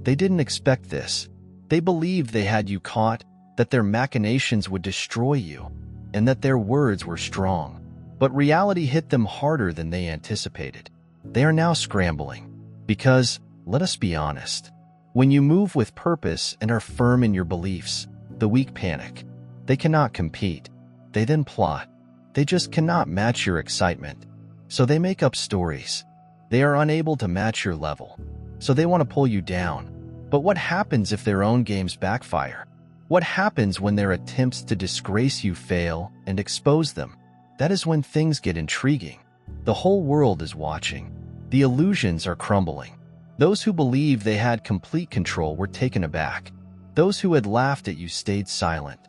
They didn't expect this. They believed they had you caught, that their machinations would destroy you, and that their words were strong. But reality hit them harder than they anticipated. They are now scrambling. Because, let us be honest, when you move with purpose and are firm in your beliefs, the weak panic. They cannot compete. They then plot. They just cannot match your excitement. So they make up stories. They are unable to match your level. So they want to pull you down. But what happens if their own games backfire? What happens when their attempts to disgrace you fail and expose them? That is when things get intriguing. The whole world is watching. The illusions are crumbling. Those who believed they had complete control were taken aback. Those who had laughed at you stayed silent.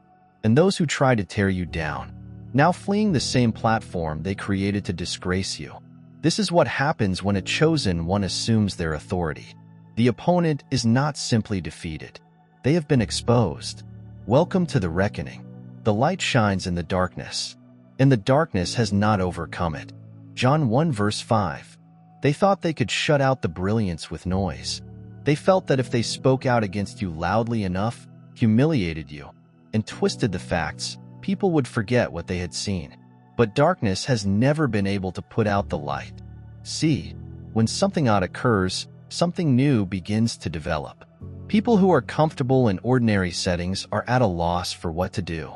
And those who tried to tear you down, now fleeing the same platform they created to disgrace you. This is what happens when a chosen one assumes their authority. The opponent is not simply defeated. They have been exposed. Welcome to the reckoning. The light shines in the darkness, and the darkness has not overcome it. John 1 verse 5. They thought they could shut out the brilliance with noise. They felt that if they spoke out against you loudly enough, humiliated you, and twisted the facts, people would forget what they had seen. But darkness has never been able to put out the light. See, when something odd occurs, something new begins to develop. People who are comfortable in ordinary settings are at a loss for what to do.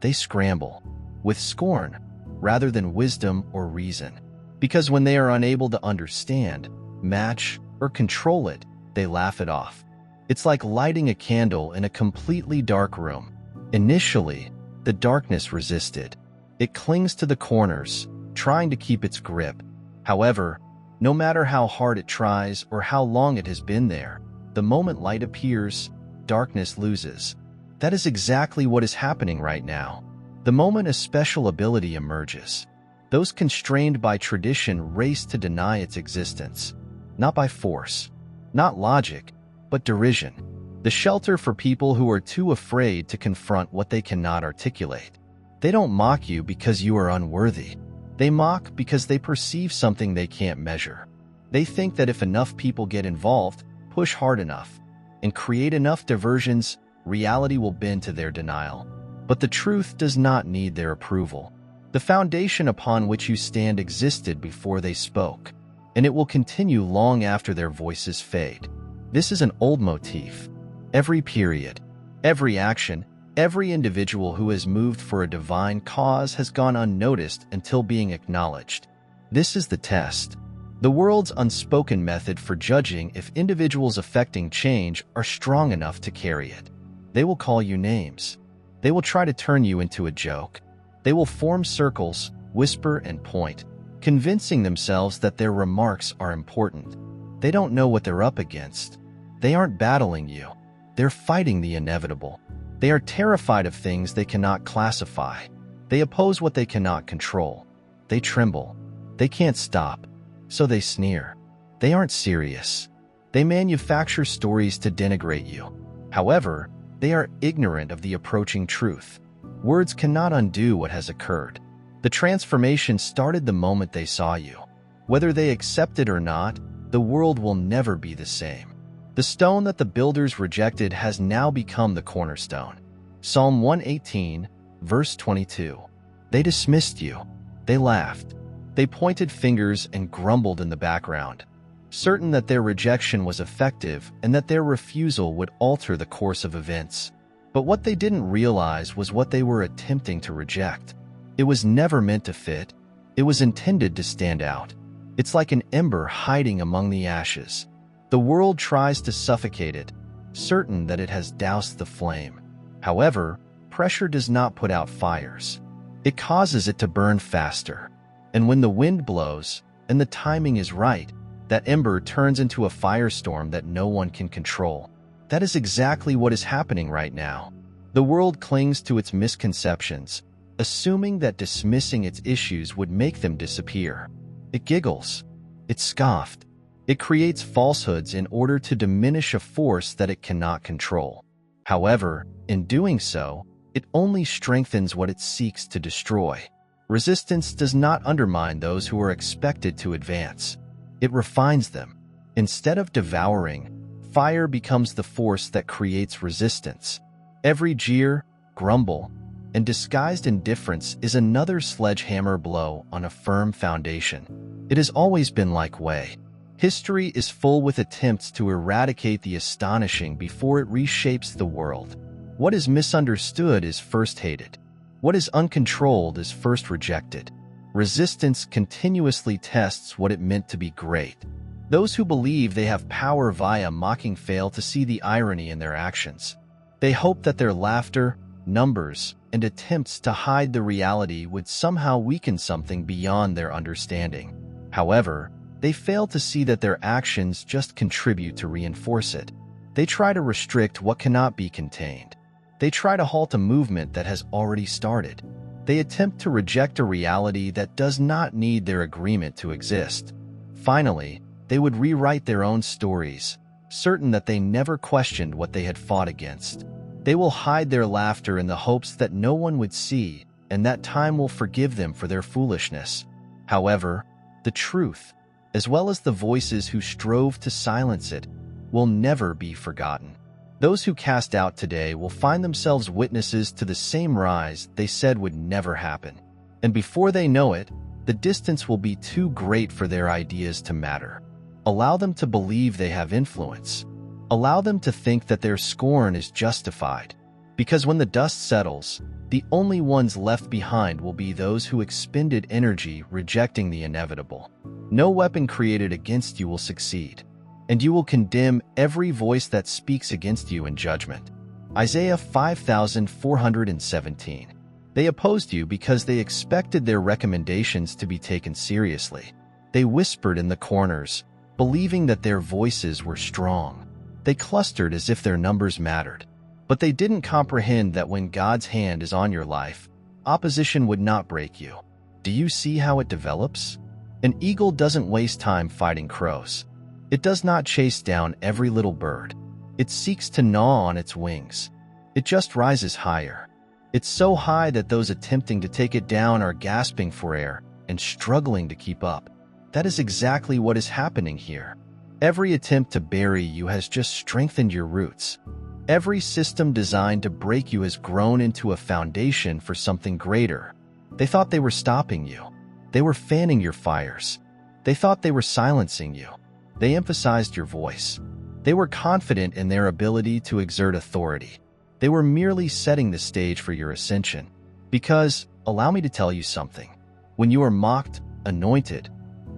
They scramble, with scorn, rather than wisdom or reason. Because when they are unable to understand, match, or control it, they laugh it off. It's like lighting a candle in a completely dark room. Initially, the darkness resisted. It clings to the corners, trying to keep its grip. However, no matter how hard it tries or how long it has been there, the moment light appears, darkness loses. That is exactly what is happening right now. The moment a special ability emerges, those constrained by tradition race to deny its existence. Not by force, not logic, but derision. The shelter for people who are too afraid to confront what they cannot articulate. They don't mock you because you are unworthy. They mock because they perceive something they can't measure. They think that if enough people get involved, push hard enough, and create enough diversions, reality will bend to their denial. But the truth does not need their approval. The foundation upon which you stand existed before they spoke, and it will continue long after their voices fade. This is an old motif. Every period, every action, every individual who has moved for a divine cause has gone unnoticed until being acknowledged. This is the test. The world's unspoken method for judging if individuals affecting change are strong enough to carry it. They will call you names. They will try to turn you into a joke. They will form circles, whisper and point, convincing themselves that their remarks are important. They don't know what they're up against. They aren't battling you. They're fighting the inevitable. They are terrified of things they cannot classify. They oppose what they cannot control. They tremble. They can't stop. So they sneer. They aren't serious. They manufacture stories to denigrate you. However, they are ignorant of the approaching truth. Words cannot undo what has occurred. The transformation started the moment they saw you. Whether they accept it or not, the world will never be the same. The stone that the builders rejected has now become the cornerstone. Psalm 118, verse 22. They dismissed you. They laughed. They pointed fingers and grumbled in the background, certain that their rejection was effective and that their refusal would alter the course of events. But what they didn't realize was what they were attempting to reject. It was never meant to fit. It was intended to stand out. It's like an ember hiding among the ashes. The world tries to suffocate it, certain that it has doused the flame. However, pressure does not put out fires. It causes it to burn faster. And when the wind blows, and the timing is right, that ember turns into a firestorm that no one can control. That is exactly what is happening right now. The world clings to its misconceptions, assuming that dismissing its issues would make them disappear. It giggles. It scoffed. It creates falsehoods in order to diminish a force that it cannot control. However, in doing so, it only strengthens what it seeks to destroy. Resistance does not undermine those who are expected to advance. It refines them. Instead of devouring, fire becomes the force that creates resistance. Every jeer, grumble, and disguised indifference is another sledgehammer blow on a firm foundation. It has always been like way. History is full with attempts to eradicate the astonishing before it reshapes the world. What is misunderstood is first hated. What is uncontrolled is first rejected. Resistance continuously tests what it meant to be great. Those who believe they have power via mocking fail to see the irony in their actions. They hope that their laughter, numbers, and attempts to hide the reality would somehow weaken something beyond their understanding. However, they fail to see that their actions just contribute to reinforce it. They try to restrict what cannot be contained. They try to halt a movement that has already started. They attempt to reject a reality that does not need their agreement to exist. Finally, they would rewrite their own stories, certain that they never questioned what they had fought against. They will hide their laughter in the hopes that no one would see and that time will forgive them for their foolishness. However, the truth, as well as the voices who strove to silence it, will never be forgotten. Those who cast out today will find themselves witnesses to the same rise they said would never happen. And before they know it, the distance will be too great for their ideas to matter. Allow them to believe they have influence. Allow them to think that their scorn is justified. Because when the dust settles, the only ones left behind will be those who expended energy rejecting the inevitable. No weapon created against you will succeed, and you will condemn every voice that speaks against you in judgment. Isaiah 5417. They opposed you because they expected their recommendations to be taken seriously. They whispered in the corners, believing that their voices were strong. They clustered as if their numbers mattered. But they didn't comprehend that when God's hand is on your life, opposition would not break you. Do you see how it develops? An eagle doesn't waste time fighting crows. It does not chase down every little bird. It seeks to gnaw on its wings. It just rises higher. It's so high that those attempting to take it down are gasping for air and struggling to keep up. That is exactly what is happening here. Every attempt to bury you has just strengthened your roots. Every system designed to break you has grown into a foundation for something greater. They thought they were stopping you. They were fanning your fires. They thought they were silencing you. They emphasized your voice. They were confident in their ability to exert authority. They were merely setting the stage for your ascension. Because, allow me to tell you something, when you are mocked, anointed,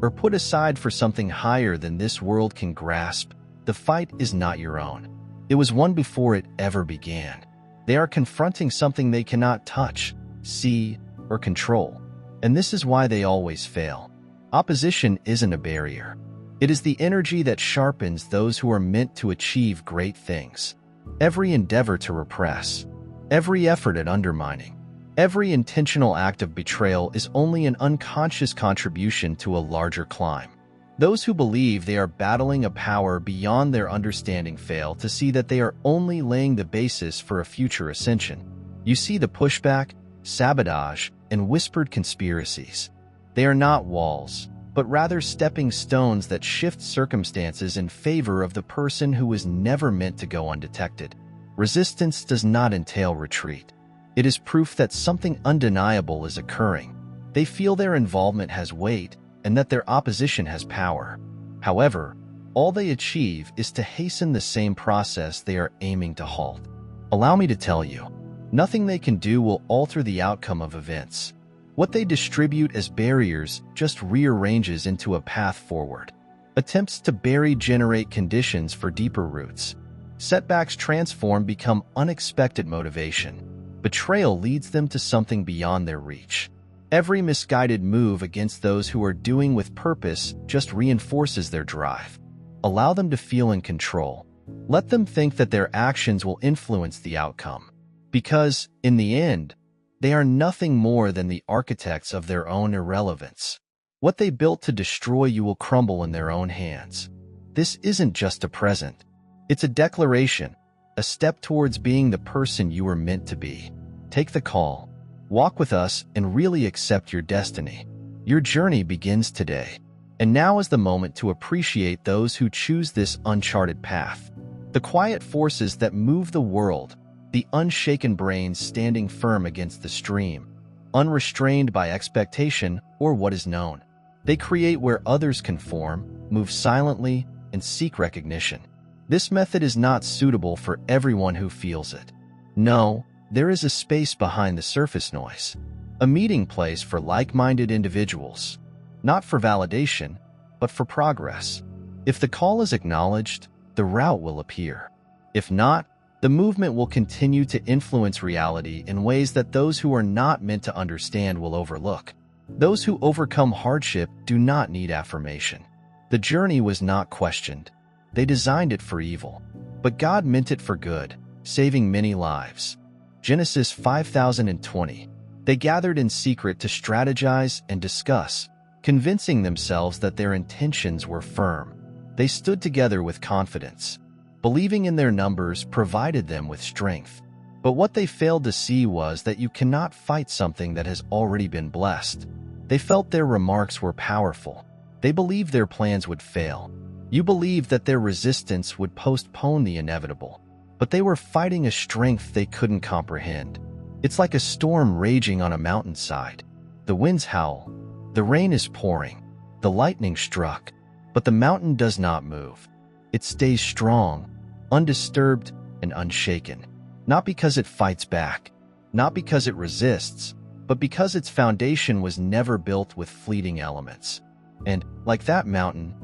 or put aside for something higher than this world can grasp, the fight is not your own. It was won before it ever began. They are confronting something they cannot touch, see, or control. And this is why they always fail. Opposition isn't a barrier. It is the energy that sharpens those who are meant to achieve great things. Every endeavor to repress, every effort at undermining, every intentional act of betrayal is only an unconscious contribution to a larger climb. Those who believe they are battling a power beyond their understanding fail to see that they are only laying the basis for a future ascension. You see the pushback, sabotage, and whispered conspiracies. They are not walls, but rather stepping stones that shift circumstances in favor of the person who was never meant to go undetected. Resistance does not entail retreat. It is proof that something undeniable is occurring. They feel their involvement has weight and that their opposition has power. However, all they achieve is to hasten the same process they are aiming to halt. Allow me to tell you, nothing they can do will alter the outcome of events. What they distribute as barriers just rearranges into a path forward. Attempts to bury generate conditions for deeper roots. Setbacks transform become unexpected motivation. Betrayal leads them to something beyond their reach. Every misguided move against those who are doing with purpose just reinforces their drive. Allow them to feel in control. Let them think that their actions will influence the outcome. Because, in the end, they are nothing more than the architects of their own irrelevance. What they built to destroy you will crumble in their own hands. This isn't just a present. It's a declaration, a step towards being the person you were meant to be. Take the call. Walk with us and really accept your destiny. Your journey begins today. And now is the moment to appreciate those who choose this uncharted path. The quiet forces that move the world, the unshaken brains standing firm against the stream, unrestrained by expectation or what is known. They create where others conform, move silently, and seek recognition. This method is not suitable for everyone who feels it. No, there is a space behind the surface noise, a meeting place for like-minded individuals, not for validation, but for progress. If the call is acknowledged, the route will appear. If not, the movement will continue to influence reality in ways that those who are not meant to understand will overlook. Those who overcome hardship do not need affirmation. The journey was not questioned. They designed it for evil, but God meant it for good, saving many lives. Genesis 5:20. They gathered in secret to strategize and discuss, convincing themselves that their intentions were firm. They stood together with confidence. Believing in their numbers provided them with strength. But what they failed to see was that you cannot fight something that has already been blessed. They felt their remarks were powerful. They believed their plans would fail. You believed that their resistance would postpone the inevitable. But they were fighting a strength they couldn't comprehend. It's like a storm raging on a mountainside. The winds howl. The rain is pouring. The lightning struck. But the mountain does not move. It stays strong, undisturbed, and unshaken. Not because it fights back, not because it resists, but because its foundation was never built with fleeting elements. And, like that mountain,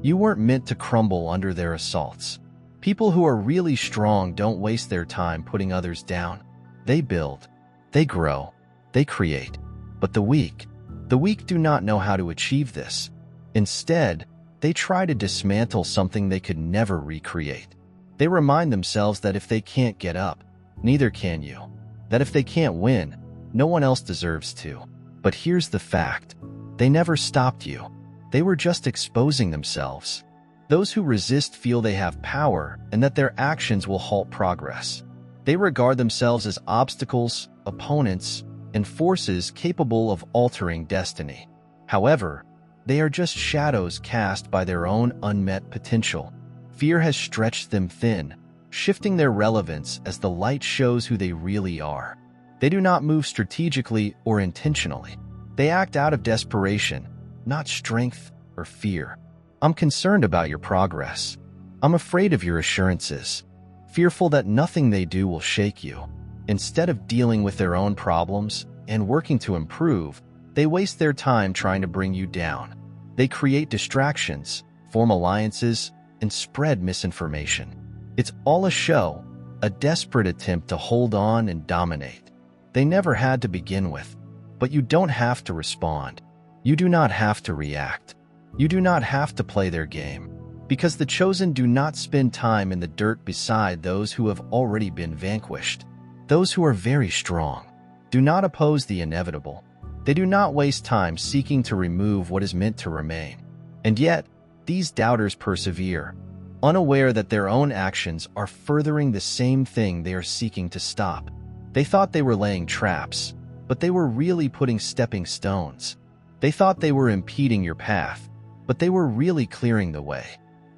you weren't meant to crumble under their assaults. People who are really strong don't waste their time putting others down. They build, they grow, they create. But the weak do not know how to achieve this. Instead, they try to dismantle something they could never recreate. They remind themselves that if they can't get up, neither can you. That if they can't win, no one else deserves to. But here's the fact. They never stopped you. They were just exposing themselves. Those who resist feel they have power and that their actions will halt progress. They regard themselves as obstacles, opponents, and forces capable of altering destiny. However, they are just shadows cast by their own unmet potential. Fear has stretched them thin, shifting their relevance as the light shows who they really are. They do not move strategically or intentionally. They act out of desperation, not strength or fear. I'm concerned about your progress. I'm afraid of your assurances, fearful that nothing they do will shake you. Instead of dealing with their own problems and working to improve, they waste their time trying to bring you down. They create distractions, form alliances, and spread misinformation. It's all a show, a desperate attempt to hold on and dominate. They never had to begin with, but you don't have to respond. You do not have to react. You do not have to play their game, because the chosen do not spend time in the dirt beside those who have already been vanquished. Those who are very strong do not oppose the inevitable. They do not waste time seeking to remove what is meant to remain. And yet, these doubters persevere, unaware that their own actions are furthering the same thing they are seeking to stop. They thought they were laying traps, but they were really putting stepping stones. They thought they were impeding your path, but they were really clearing the way.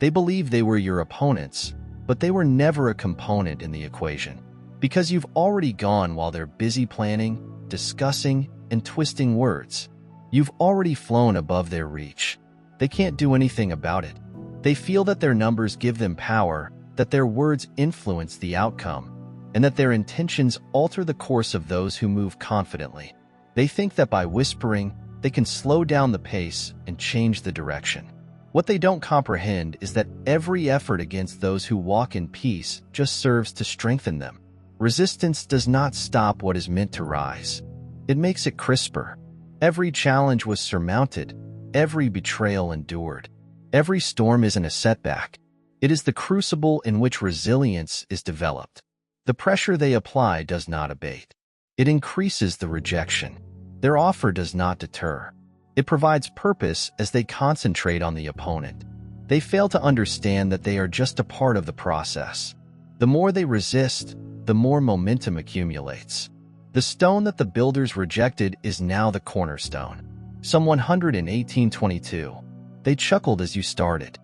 They believed they were your opponents, but they were never a component in the equation. Because you've already gone while they're busy planning, discussing, and twisting words. You've already flown above their reach. They can't do anything about it. They feel that their numbers give them power, that their words influence the outcome, and that their intentions alter the course of those who move confidently. They think that by whispering, they can slow down the pace and change the direction. What they don't comprehend is that every effort against those who walk in peace just serves to strengthen them. Resistance does not stop what is meant to rise. It makes it crisper. Every challenge was surmounted. Every betrayal endured. Every storm isn't a setback. It is the crucible in which resilience is developed. The pressure they apply does not abate. It increases the rejection. Their offer does not deter. It provides purpose as they concentrate on the opponent. They fail to understand that they are just a part of the process. The more they resist, the more momentum accumulates. The stone that the builders rejected is now the cornerstone. Psalm 118:22. They chuckled as you started.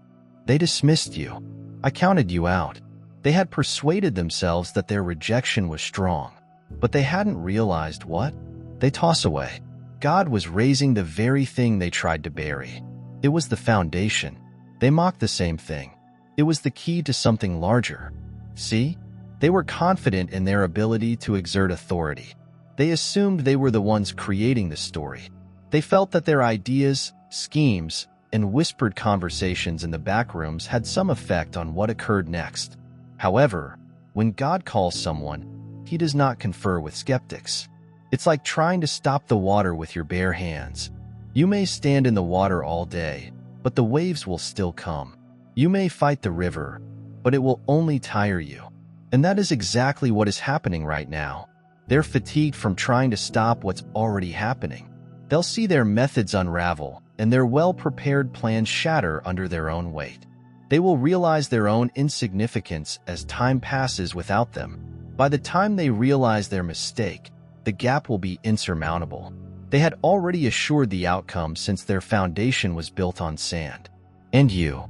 They dismissed you. I counted you out. They had persuaded themselves that their rejection was strong, but they hadn't realized what they toss away. God was raising the very thing they tried to bury. It was the foundation. They mocked the same thing. It was the key to something larger. See? They were confident in their ability to exert authority. They assumed they were the ones creating the story. They felt that their ideas, schemes, and whispered conversations in the back rooms had some effect on what occurred next. However, when God calls someone, he does not confer with skeptics. It's like trying to stop the water with your bare hands. You may stand in the water all day, but the waves will still come. You may fight the river, but it will only tire you. And that is exactly what is happening right now. They're fatigued from trying to stop what's already happening. They'll see their methods unravel and their well-prepared plans shatter under their own weight. They will realize their own insignificance as time passes without them. By the time they realize their mistake, the gap will be insurmountable. They had already assured the outcome since their foundation was built on sand. And you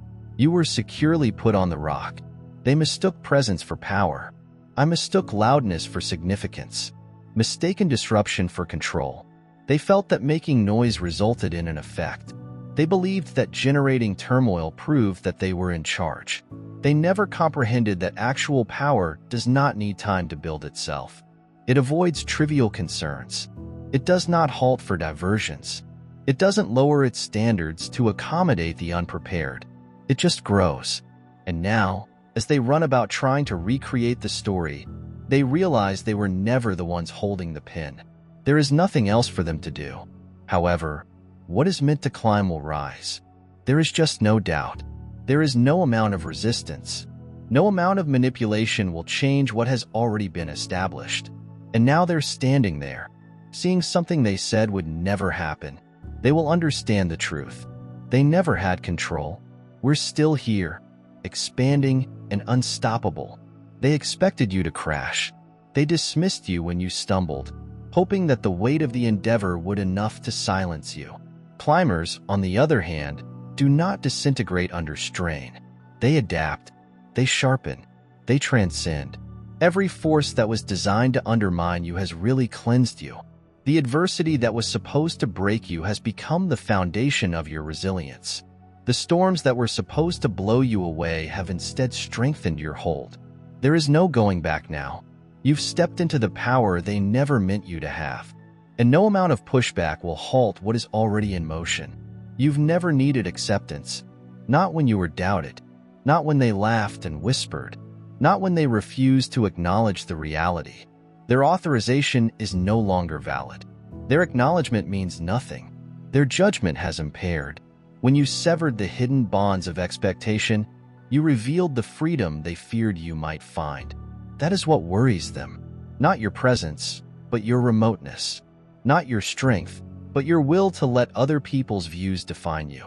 were securely put on the rock. They mistook presence for power. I mistook loudness for significance. Mistaken disruption for control. They felt that making noise resulted in an effect. They believed that generating turmoil proved that they were in charge. They never comprehended that actual power does not need time to build itself. It avoids trivial concerns. It does not halt for diversions. It doesn't lower its standards to accommodate the unprepared. It just grows. And now, as they run about trying to recreate the story, they realize they were never the ones holding the pin. There is nothing else for them to do. However, what is meant to climb will rise. There is just no doubt. There is no amount of resistance. No amount of manipulation will change what has already been established. And now they're standing there, seeing something they said would never happen. They will understand the truth. They never had control. We're still here, expanding and unstoppable. They expected you to crash. They dismissed you when you stumbled, hoping that the weight of the endeavor would enough to silence you. Climbers, on the other hand, do not disintegrate under strain. They adapt. They sharpen. They transcend. Every force that was designed to undermine you has really cleansed you. The adversity that was supposed to break you has become the foundation of your resilience. The storms that were supposed to blow you away have instead strengthened your hold. There is no going back now. You've stepped into the power they never meant you to have. And no amount of pushback will halt what is already in motion. You've never needed acceptance. Not when you were doubted. Not when they laughed and whispered. Not when they refused to acknowledge the reality. Their authorization is no longer valid. Their acknowledgement means nothing. Their judgment has impaired. When you severed the hidden bonds of expectation, you revealed the freedom they feared you might find. That is what worries them. Not your presence, but your remoteness. Not your strength, but your will to let other people's views define you.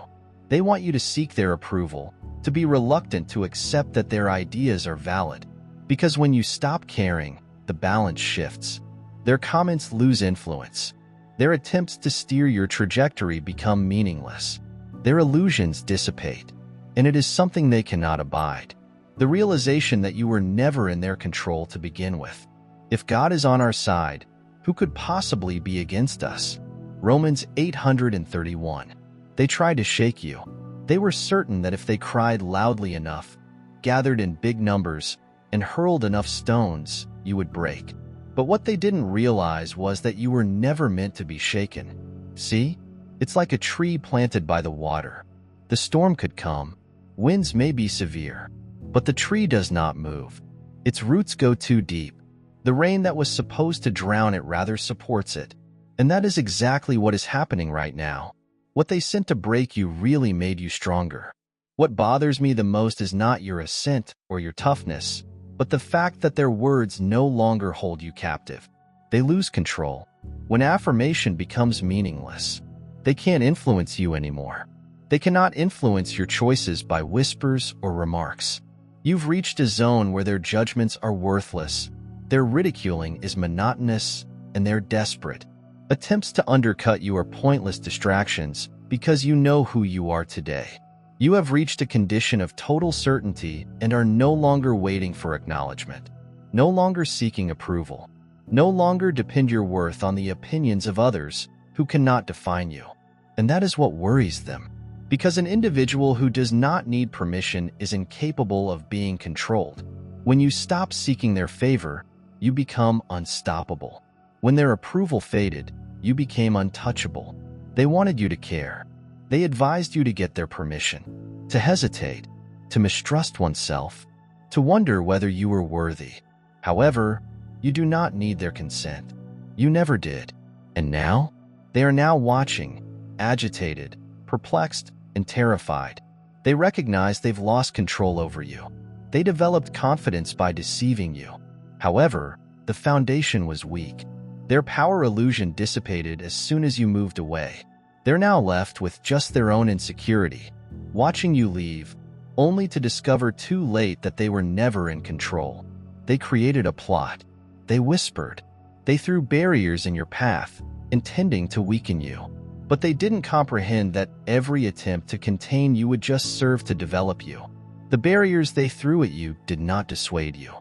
They want you to seek their approval, to be reluctant to accept that their ideas are valid. Because when you stop caring, the balance shifts. Their comments lose influence. Their attempts to steer your trajectory become meaningless. Their illusions dissipate, and it is something they cannot abide. The realization that you were never in their control to begin with. If God is on our side, who could possibly be against us? Romans 8:31. They tried to shake you. They were certain that if they cried loudly enough, gathered in big numbers, and hurled enough stones, you would break. But what they didn't realize was that you were never meant to be shaken. See? It's like a tree planted by the water. The storm could come. Winds may be severe. But the tree does not move. Its roots go too deep. The rain that was supposed to drown it rather supports it. And that is exactly what is happening right now. What they sent to break you really made you stronger. What bothers me the most is not your ascent or your toughness, but the fact that their words no longer hold you captive. They lose control. When affirmation becomes meaningless, they can't influence you anymore. They cannot influence your choices by whispers or remarks. You've reached a zone where their judgments are worthless, their ridiculing is monotonous, and they're desperate. Attempts to undercut you are pointless distractions because you know who you are today. You have reached a condition of total certainty and are no longer waiting for acknowledgement, no longer seeking approval, no longer depend your worth on the opinions of others who cannot define you. And that is what worries them, because an individual who does not need permission is incapable of being controlled. When you stop seeking their favor, you become unstoppable. When their approval faded, you became untouchable. They wanted you to care. They advised you to get their permission, to hesitate, to mistrust oneself, to wonder whether you were worthy. However, you do not need their consent. You never did. And now? They are now watching, agitated, perplexed, and terrified. They recognize they've lost control over you. They developed confidence by deceiving you. However, the foundation was weak. Their power illusion dissipated as soon as you moved away. They're now left with just their own insecurity, watching you leave, only to discover too late that they were never in control. They created a plot. They whispered. They threw barriers in your path, intending to weaken you. But they didn't comprehend that every attempt to contain you would just serve to develop you. The barriers they threw at you did not dissuade you.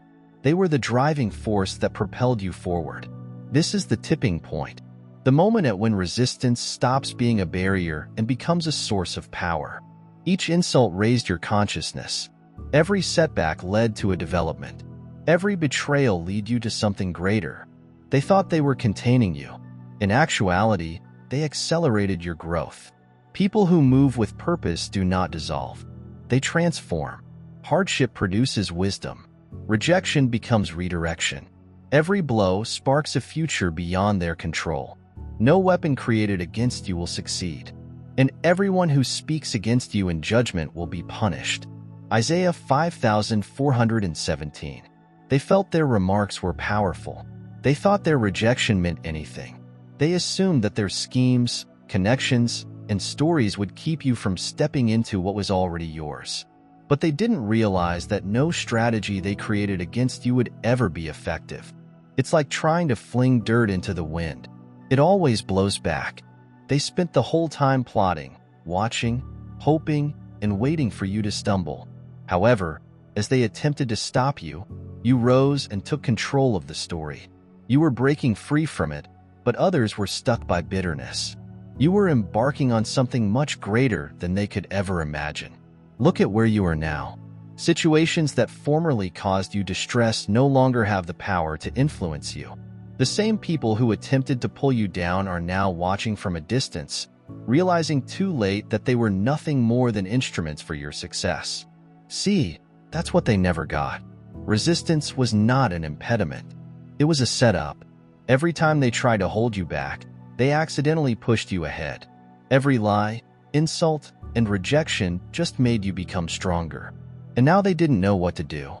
They were the driving force that propelled you forward. This is the tipping point. The moment at when resistance stops being a barrier and becomes a source of power. Each insult raised your consciousness. Every setback led to a development. Every betrayal led you to something greater. They thought they were containing you. In actuality, they accelerated your growth. People who move with purpose do not dissolve. They transform. Hardship produces wisdom. Rejection becomes redirection. Every blow sparks a future beyond their control. No weapon created against you will succeed, and everyone who speaks against you in judgment will be punished. Isaiah 5417. They felt their remarks were powerful. They thought their rejection meant anything. They assumed that their schemes, connections, and stories would keep you from stepping into what was already yours. But they didn't realize that no strategy they created against you would ever be effective. It's like trying to fling dirt into the wind. It always blows back. They spent the whole time plotting, watching, hoping, and waiting for you to stumble. However, as they attempted to stop you, you rose and took control of the story. You were breaking free from it, but others were stuck by bitterness. You were embarking on something much greater than they could ever imagine. Look at where you are now. Situations that formerly caused you distress no longer have the power to influence you. The same people who attempted to pull you down are now watching from a distance, realizing too late that they were nothing more than instruments for your success. See, that's what they never got. Resistance was not an impediment. It was a setup. Every time they tried to hold you back, they accidentally pushed you ahead. Every lie, insult, and rejection just made you become stronger. And now they didn't know what to do,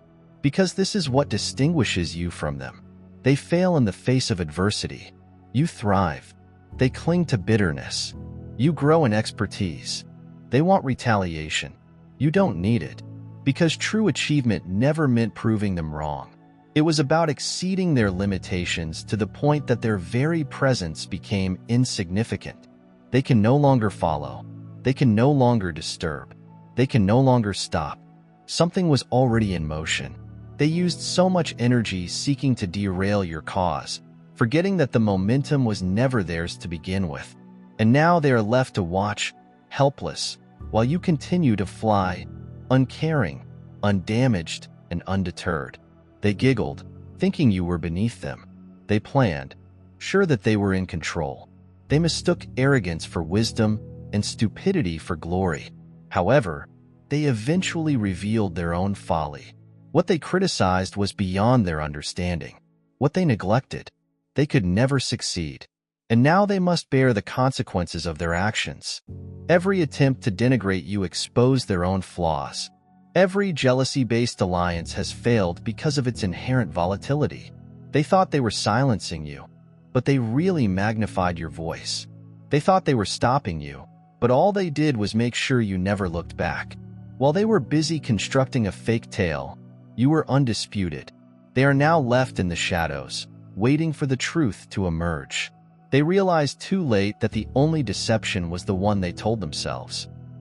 because this is what distinguishes you from them. They fail in the face of adversity. You thrive. They cling to bitterness. You grow in expertise. They want retaliation. You don't need it, because true achievement never meant proving them wrong. It was about exceeding their limitations to the point that their very presence became insignificant. They can no longer follow. They can no longer disturb. They can no longer stop. Something was already in motion. They used so much energy seeking to derail your cause, forgetting that the momentum was never theirs to begin with. And now they are left to watch, helpless, while you continue to fly, uncaring, undamaged, and undeterred. They giggled, thinking you were beneath them. They planned, sure that they were in control. They mistook arrogance for wisdom and stupidity for glory. However, they eventually revealed their own folly. What they criticized was beyond their understanding. What they neglected, they could never succeed. And now they must bear the consequences of their actions. Every attempt to denigrate you exposed their own flaws. Every jealousy-based alliance has failed because of its inherent volatility. They thought they were silencing you, but they really magnified your voice. They thought they were stopping you, but all they did was make sure you never looked back. While they were busy constructing a fake tale, you were undisputed. They are now left in the shadows, waiting for the truth to emerge. They realized too late that the only deception was the one they told themselves.